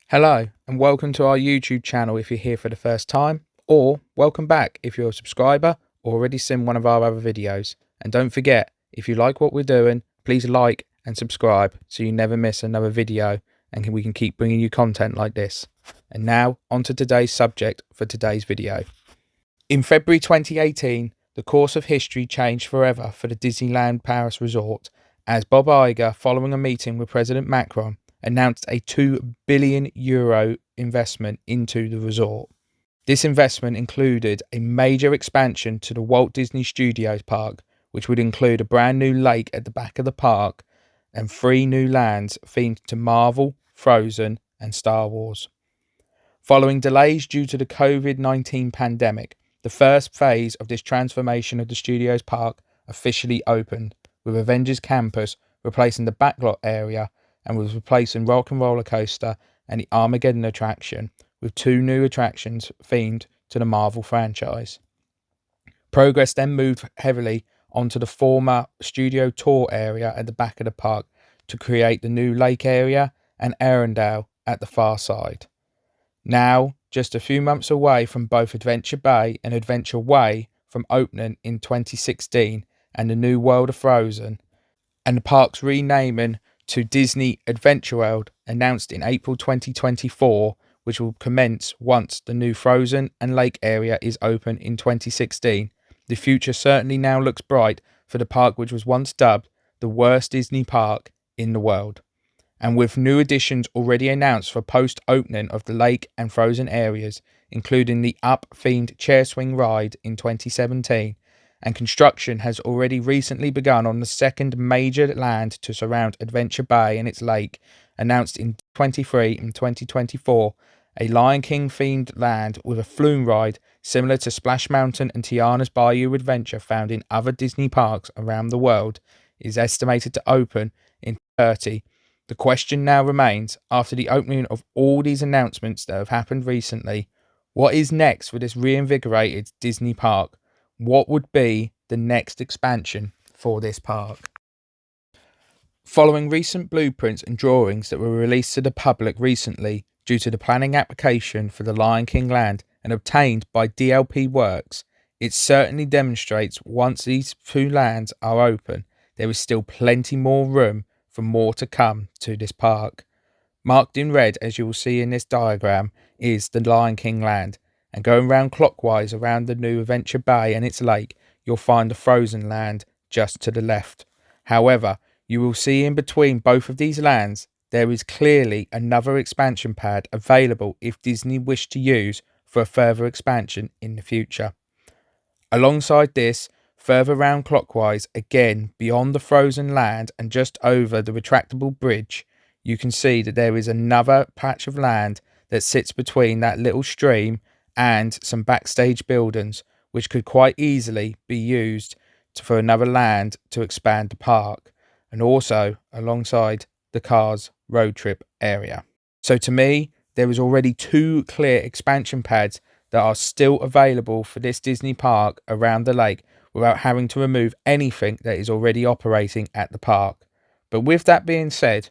Hello and welcome to our YouTube channel if you're here for the first time, or welcome back if you're a subscriber or already seen one of our other videos. And don't forget, if you like what we're doing, please like and subscribe so you never miss another video and we can keep bringing you content like this. And now on to today's subject for today's video. In February 2018, the course of history changed forever for the Disneyland Paris resort as Bob Iger, following a meeting with President Macron, announced a €2 billion investment into the resort. This investment included a major expansion to the Walt Disney Studios Park, which would include a brand new lake at the back of the park and 3 new lands themed to Marvel, Frozen and Star Wars. Following delays due to the COVID-19 pandemic, the first phase of this transformation of the Studios Park officially opened, with Avengers Campus replacing the backlot area and was replacing Rock and Roller Coaster and the Armageddon attraction with 2 new attractions themed to the Marvel franchise. Progress then moved heavily onto the former Studio Tour area at the back of the park to create the new lake area and Arendelle at the far side. Now, just a few months away from both Adventure Bay and Adventure Way from opening in 2016 and the new World of Frozen, and the park's renaming to Disney Adventure World announced in April 2024, which will commence once the new Frozen and Lake area is open in 2016. The future certainly now looks bright for the park which was once dubbed the worst Disney park in the world. And with new additions already announced for post-opening of the Lake and Frozen areas, including the Up-themed chair swing ride in 2017, and construction has already recently begun on the second major land to surround Adventure Bay and its lake, announced in 2023 and 2024, a Lion King themed land with a flume ride similar to Splash Mountain and Tiana's Bayou Adventure found in other Disney parks around the world is estimated to open in 2030. The question now remains, after the opening of all these announcements that have happened recently, what is next for this reinvigorated Disney park? What would be the next expansion for this park? Following recent blueprints and drawings that were released to the public recently due to the planning application for the Lion King land and obtained by DLP Works, it certainly demonstrates once these 2 lands are open, there is still plenty more room for more to come to this park. Marked in red, as you will see in this diagram, is the Lion King land, and going round clockwise around the new Adventure Bay and its lake, you'll find the Frozen land just to the left. However, you will see in between both of these lands, there is clearly another expansion pad available if Disney wished to use for a further expansion in the future. Alongside this, further round clockwise, again beyond the Frozen land and just over the retractable bridge, you can see that there is another patch of land that sits between that little stream and some backstage buildings, which could quite easily be used for another land to expand the park, and also alongside the Cars road trip area. So to me, there is already 2 clear expansion pads that are still available for this Disney park around the lake without having to remove anything that is already operating at the park. But with that being said,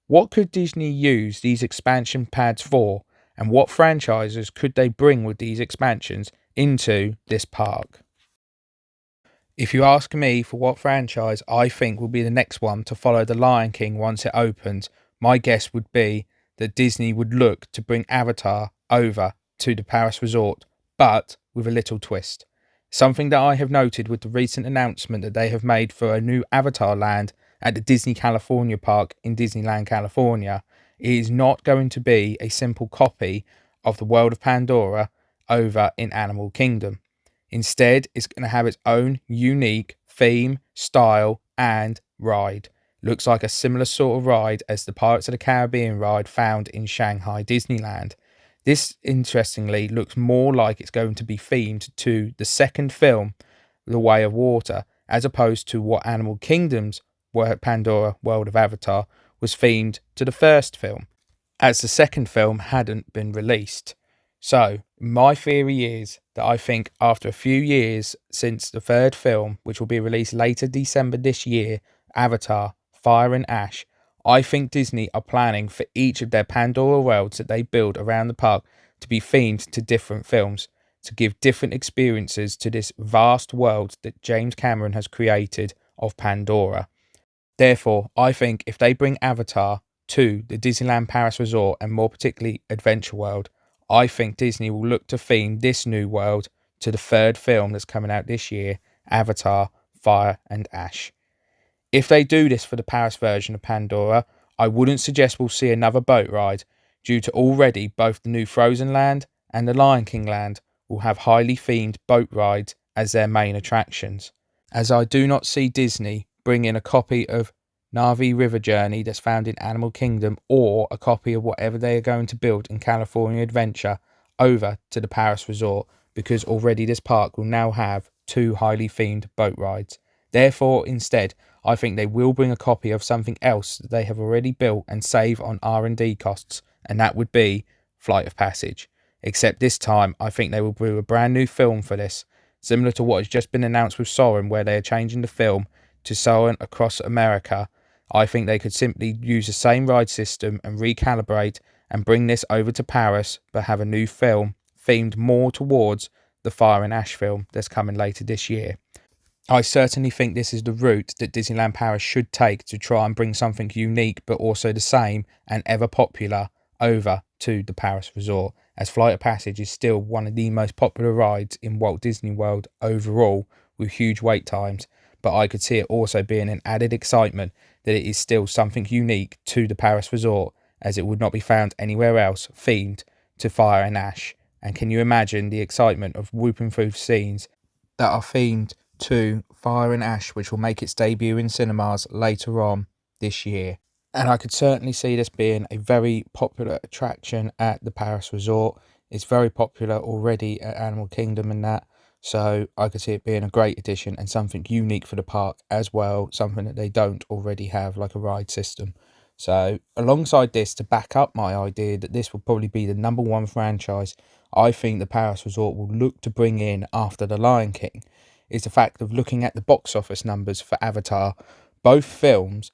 what could Disney use these expansion pads for, and what franchises could they bring with these expansions into this park? If you ask me for what franchise I think will be the next one to follow the Lion King once it opens, my guess would be that Disney would look to bring Avatar over to the Paris resort, but with a little twist. Something that I have noted with the recent announcement that they have made for a new Avatar land at the Disney California Park in Disneyland, California, it is not going to be a simple copy of the World of Pandora over in Animal Kingdom. Instead, it's going to have its own unique theme, style, and ride. Looks like a similar sort of ride as the Pirates of the Caribbean ride found in Shanghai Disneyland. This, interestingly, looks more like it's going to be themed to the second film, The Way of Water, as opposed to what Animal Kingdom's Pandora World of Avatar was themed to the first film, as the second film hadn't been released. So, my theory is that I think after a few years since the third film, which will be released later December this year, Avatar, Fire and Ash, I think Disney are planning for each of their Pandora worlds that they build around the park to be themed to different films, to give different experiences to this vast world that James Cameron has created of Pandora. Therefore, I think if they bring Avatar to the Disneyland Paris Resort, and more particularly Adventure World, I think Disney will look to theme this new world to the third film that's coming out this year, Avatar: Fire and Ash. If they do this for the Paris version of Pandora, I wouldn't suggest we'll see another boat ride, due to already both the new Frozen Land and the Lion King Land will have highly themed boat rides as their main attractions, as I do not see Disney bring in a copy of Na'vi River Journey that's found in Animal Kingdom, or a copy of whatever they are going to build in California Adventure over to the Paris Resort, because already this park will now have two highly themed boat rides. Therefore, instead, I think they will bring a copy of something else that they have already built and save on R&D costs, and that would be Flight of Passage. Except this time, I think they will do a brand new film for this, similar to what has just been announced with Soarin', where they are changing the film to Soarin' Across America. I think they could simply use the same ride system and recalibrate and bring this over to Paris, but have a new film themed more towards the Fire and Ash film that's coming later this year. I certainly think this is the route that Disneyland Paris should take to try and bring something unique but also the same and ever popular over to the Paris Resort, as Flight of Passage is still one of the most popular rides in Walt Disney World overall, with huge wait times, but I could see it also being an added excitement that it is still something unique to the Paris Resort, as it would not be found anywhere else themed to Fire and Ash. And can you imagine the excitement of whooping through scenes that are themed to Fire and Ash, which will make its debut in cinemas later on this year? And I could certainly see this being a very popular attraction at the Paris Resort. It's very popular already at Animal Kingdom and that, so I could see it being a great addition and something unique for the park as well, something that they don't already have, like a ride system. So alongside this, to back up my idea that this will probably be the number one franchise I think the Paris Resort will look to bring in after The Lion King, is the fact of looking at the box office numbers for Avatar. Both films,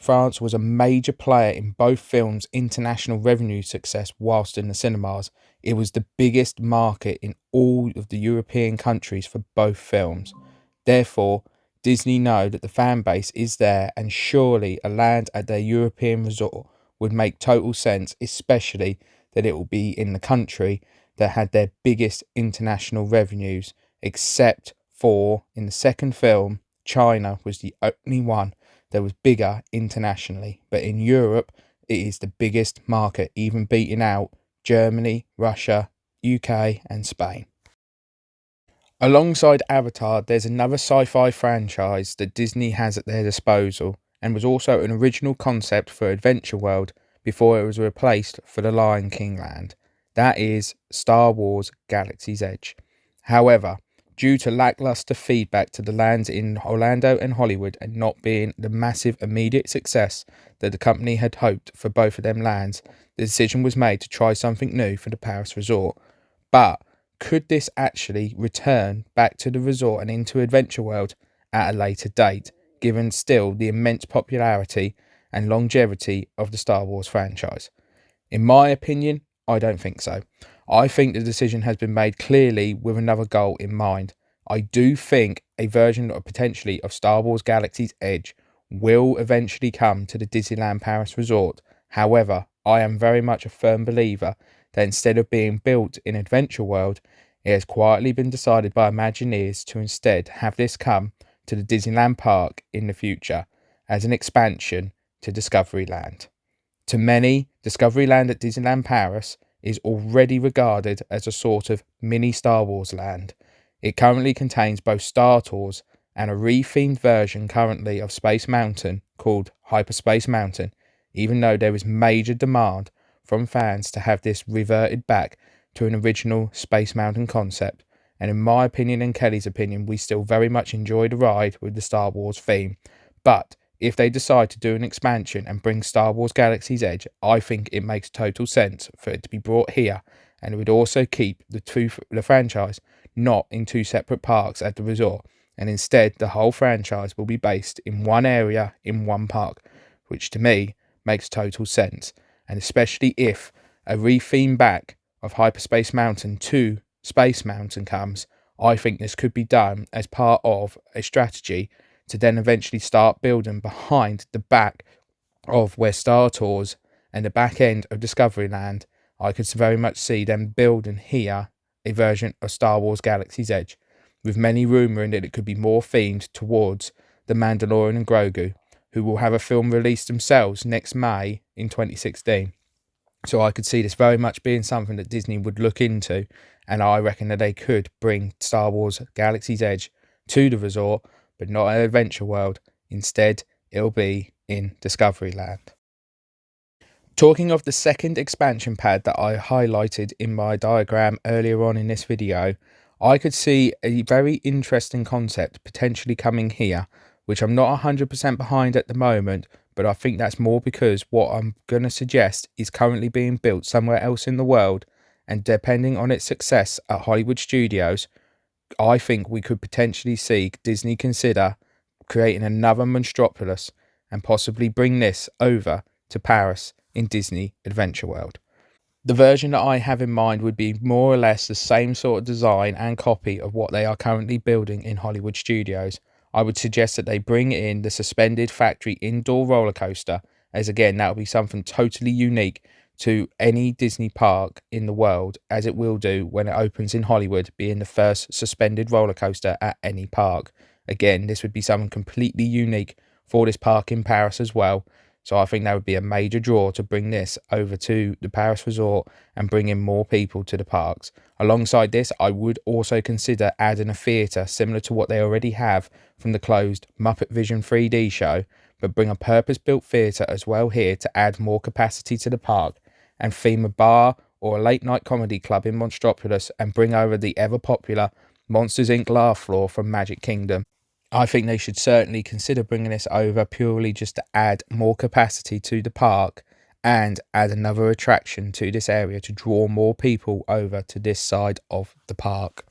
France was a major player in both films' international revenue success whilst in the cinemas. It was the biggest market in all of the European countries for both films. Therefore, Disney know that the fan base is there, and surely a land at their European resort would make total sense, especially that it will be in the country that had their biggest international revenues, except for, in the second film, China was the only one that was bigger internationally. But in Europe, it is the biggest market, even beating out Germany, Russia, UK and Spain. Alongside Avatar, there's another sci-fi franchise that Disney has at their disposal, and was also an original concept for Adventure World before it was replaced for the Lion King Land. That is Star Wars Galaxy's Edge. However, due to lackluster feedback to the lands in Orlando and Hollywood, and not being the massive immediate success that the company had hoped for both of them lands, the decision was made to try something new for the Paris Resort. But could this actually return back to the resort and into Adventure World at a later date, given still the immense popularity and longevity of the Star Wars franchise? In my opinion, I don't think so. I think the decision has been made clearly with another goal in mind. I do think a version of potentially of Star Wars Galaxy's Edge will eventually come to the Disneyland Paris Resort. However, I am very much a firm believer that instead of being built in Adventure World, it has quietly been decided by Imagineers to instead have this come to the Disneyland Park in the future as an expansion to Discoveryland. To many, Discoveryland at Disneyland Paris is already regarded as a sort of mini Star Wars land. It currently contains both Star Tours and a re-themed version currently of Space Mountain called Hyperspace Mountain, even though there is major demand from fans to have this reverted back to an original Space Mountain concept. And in my opinion and Kelly's opinion, we still very much enjoy the ride with the Star Wars theme. But if they decide to do an expansion and bring Star Wars Galaxy's Edge, I think it makes total sense for it to be brought here, and it would also keep the franchise not in two separate parks at the resort, and instead the whole franchise will be based in one area in one park, which to me makes total sense. And especially if a retheme back of Hyperspace Mountain to Space Mountain comes, I think this could be done as part of a strategy to then eventually start building behind the back of where Star Tours and the back end of Discoveryland. I could very much see them building here a version of Star Wars Galaxy's Edge, with many rumouring that it could be more themed towards the Mandalorian and Grogu, who will have a film released themselves next May in 2016. So I could see this very much being something that Disney would look into, and I reckon that they could bring Star Wars Galaxy's Edge to the resort, but not an Adventure World. Instead, it'll be in Discoveryland. Talking of the second expansion pad that I highlighted in my diagram earlier on in this video, I could see a very interesting concept potentially coming here, which I'm not 100% behind at the moment, but I think that's more because what I'm going to suggest is currently being built somewhere else in the world, and depending on its success at Hollywood Studios, I think we could potentially see Disney consider creating another Monstropolis and possibly bring this over to Paris in Disney Adventure World. The version that I have in mind would be more or less the same sort of design and copy of what they are currently building in Hollywood Studios. I would suggest that they bring in the suspended factory indoor roller coaster, as again that would be something totally unique to any Disney park in the world, as it will do when it opens in Hollywood, being the first suspended roller coaster at any park. Again, this would be something completely unique for this park in Paris as well. So I think that would be a major draw to bring this over to the Paris resort and bring in more people to the parks. Alongside this, I would also consider adding a theatre similar to what they already have from the closed Muppet Vision 3D show, but bring a purpose-built theatre as well here to add more capacity to the park, and theme a bar or a late-night comedy club in Monstropolis and bring over the ever-popular Monsters Inc. laugh floor from Magic Kingdom. I think they should certainly consider bringing this over purely just to add more capacity to the park and add another attraction to this area to draw more people over to this side of the park.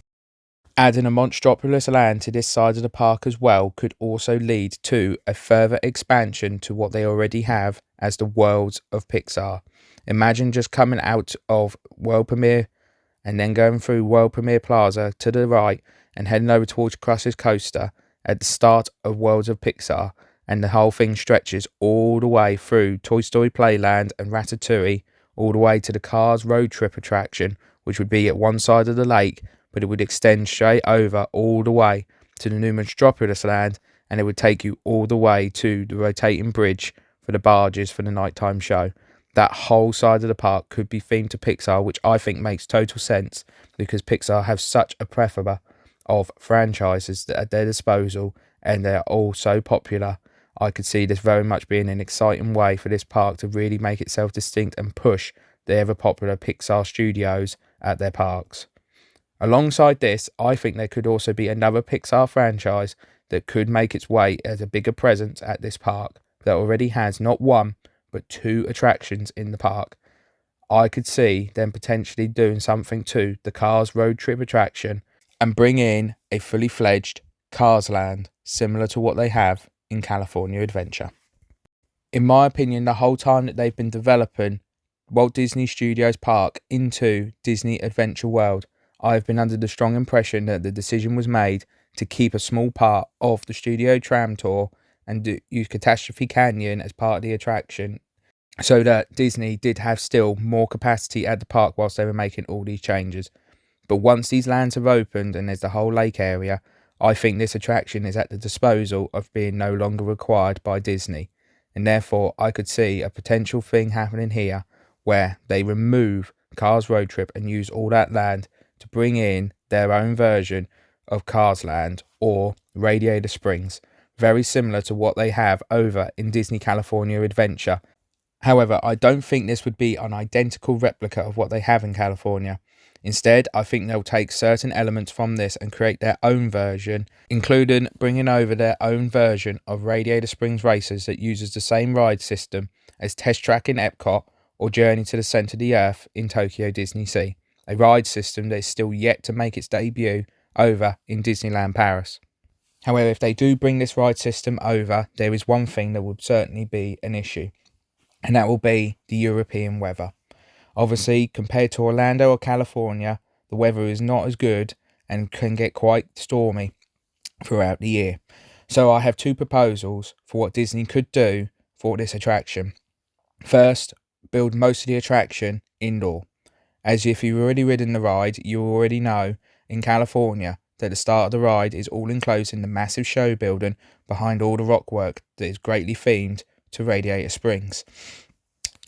Adding a Monstropolis land to this side of the park as well could also lead to a further expansion to what they already have as the worlds of Pixar. Imagine just coming out of World Premiere and then going through World Premiere Plaza to the right and heading over towards Crush's Coaster at the start of Worlds of Pixar, and the whole thing stretches all the way through Toy Story Playland and Ratatouille, all the way to the Cars Road Trip attraction, which would be at one side of the lake, but it would extend straight over all the way to the new Monstropolis land, and it would take you all the way to the rotating bridge for the barges for the nighttime show. That whole side of the park could be themed to Pixar, which I think makes total sense because Pixar have such a plethora of franchises at their disposal, and they're all so popular. I could see this very much being an exciting way for this park to really make itself distinct and push the ever popular Pixar studios at their parks. Alongside this, I think there could also be another Pixar franchise that could make its way as a bigger presence at this park that already has not one but two attractions in the park. I could see them potentially doing something to the Cars Road Trip attraction and bring in a fully fledged Cars Land similar to what they have in California Adventure. In my opinion, the whole time that they've been developing Walt Disney Studios Park into Disney Adventure World, I've been under the strong impression that the decision was made to keep a small part of the studio tram tour and use Catastrophe Canyon as part of the attraction, so that Disney did have still more capacity at the park whilst they were making all these changes. But once these lands have opened and there's the whole lake area, I think this attraction is at the disposal of being no longer required by Disney. And therefore, I could see a potential thing happening here where they remove Cars Road Trip and use all that land to bring in their own version of Cars Land or Radiator Springs, very similar to what they have over in Disney California Adventure. However, I don't think this would be an identical replica of what they have in California. Instead, I think they'll take certain elements from this and create their own version, including bringing over their own version of Radiator Springs Racers that uses the same ride system as Test Track in Epcot or Journey to the Centre of the Earth in Tokyo Disney Sea, a ride system that is still yet to make its debut over in Disneyland Paris. However, if they do bring this ride system over, there is one thing that would certainly be an issue, and that will be the European weather. Obviously, compared to Orlando or California, the weather is not as good and can get quite stormy throughout the year. So I have two proposals for what Disney could do for this attraction. First, build most of the attraction indoor. As if you've already ridden the ride, you already know in California that the start of the ride is all enclosed in the massive show building behind all the rock work that is greatly themed to Radiator Springs.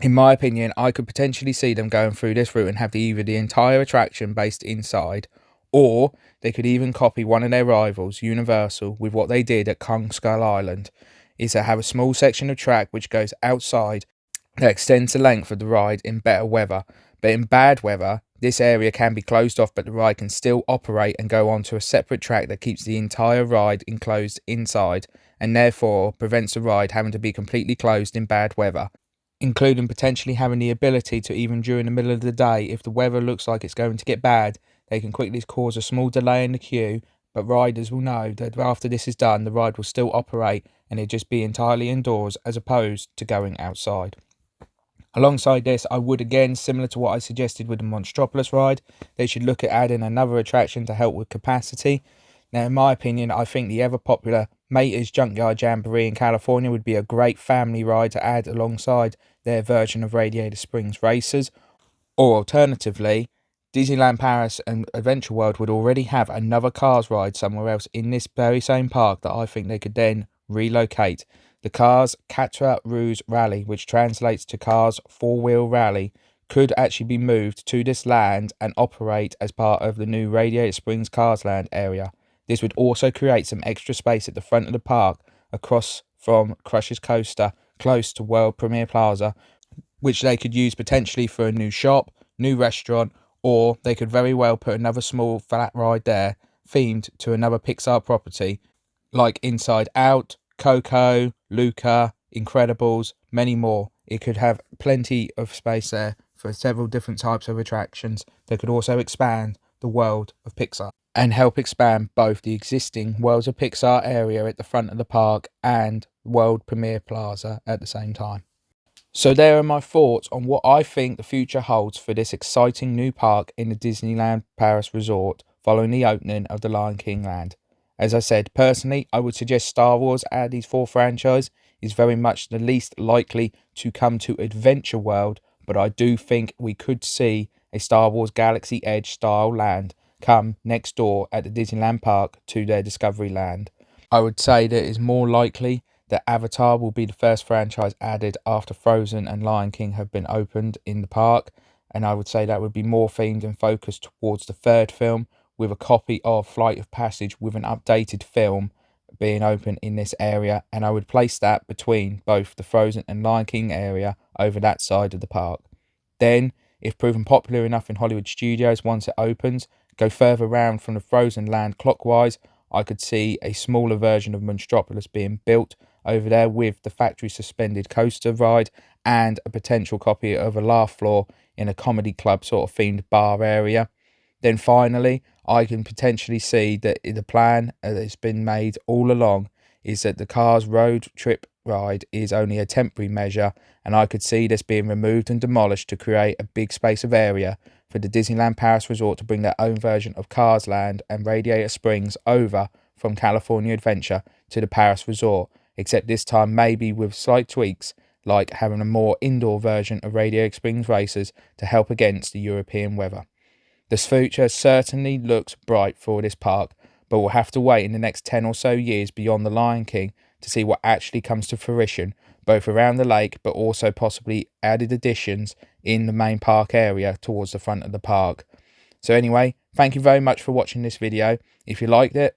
In my opinion, I could potentially see them going through this route and have either the entire attraction based inside, or they could even copy one of their rivals, Universal, with what they did at Kong Skull Island, is to have a small section of track which goes outside that extends the length of the ride in better weather. But in bad weather, this area can be closed off, but the ride can still operate and go onto a separate track that keeps the entire ride enclosed inside, and therefore prevents the ride having to be completely closed in bad weather, including potentially having the ability to, even during the middle of the day, if the weather looks like it's going to get bad, they can quickly cause a small delay in the queue, but riders will know that after this is done, the ride will still operate and it'll just be entirely indoors as opposed to going outside. Alongside this, I would, again, similar to what I suggested with the Monstropolis ride, they should look at adding another attraction to help with capacity. Now, in my opinion, I think the ever popular Mater's Junkyard Jamboree in California would be a great family ride to add alongside their version of Radiator Springs Racers. Or alternatively, Disneyland Paris and Adventure World would already have another Cars ride somewhere else in this very same park that I think they could then relocate. The Cars Quatre Roues Rally, which translates to Cars Four-Wheel Rally, could actually be moved to this land and operate as part of the new Radiator Springs Cars Land area. This would also create some extra space at the front of the park across from Crush's Coaster close to World Premiere Plaza, which they could use potentially for a new shop, new restaurant, or they could very well put another small flat ride there themed to another Pixar property like Inside Out, Coco, Luca, Incredibles, many more. It could have plenty of space there for several different types of attractions that could also expand the world of Pixar and help expand both the existing Worlds of Pixar area at the front of the park and World Premiere Plaza at the same time. So there are my thoughts on what I think the future holds for this exciting new park in the Disneyland Paris resort following the opening of the Lion King land. As I said, personally, I would suggest Star Wars out of these four franchises is very much the least likely to come to Adventure World, but I do think we could see a Star Wars Galaxy Edge style land come next door at the Disneyland Park to their Discovery Land. I would say that it is more likely that Avatar will be the first franchise added after Frozen and Lion King have been opened in the park, and I would say that would be more themed and focused towards the third film, with a copy of Flight of Passage with an updated film being open in this area, and I would place that between both the Frozen and Lion King area over that side of the park. Then, if proven popular enough in Hollywood studios once it opens, go further round from the Frozen land clockwise, I could see a smaller version of Monstropolis being built over there with the factory suspended coaster ride and a potential copy of a laugh floor in a comedy club sort of themed bar area. Then finally, I can potentially see that the plan that's been made all along is that the Cars road trip ride is only a temporary measure, and I could see this being removed and demolished to create a big space of area for the Disneyland Paris resort to bring their own version of Cars Land and Radiator Springs over from California Adventure to the Paris resort, except this time maybe with slight tweaks like having a more indoor version of Radiator Springs Racers to help against the European weather. The future certainly looks bright for this park, but we'll have to wait in the next 10 or so years beyond the Lion King to see what actually comes to fruition, both around the lake but also possibly added additions in the main park area towards the front of the park. So anyway, thank you very much for watching this video. If you liked it,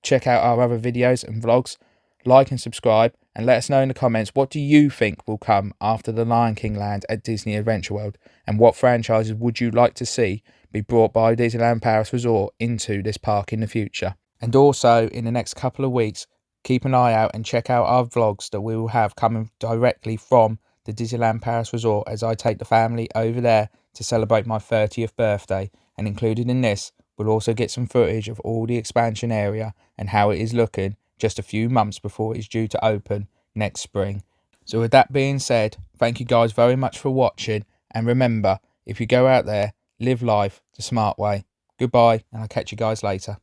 check out our other videos and vlogs, like and subscribe, and let us know in the comments what do you think will come after the Lion King land at Disney Adventure World, and what franchises would you like to see be brought by Disneyland Paris Resort into this park in the future. And also, in the next couple of weeks, keep an eye out and check out our vlogs that we will have coming directly from the Disneyland Paris Resort as I take the family over there to celebrate my 30th birthday. And included in this, we'll also get some footage of all the expansion area and how it is looking just a few months before it's due to open next spring. So with that being said, thank you guys very much for watching, and remember, if you go out there, live life the smart way. Goodbye, and I'll catch you guys later.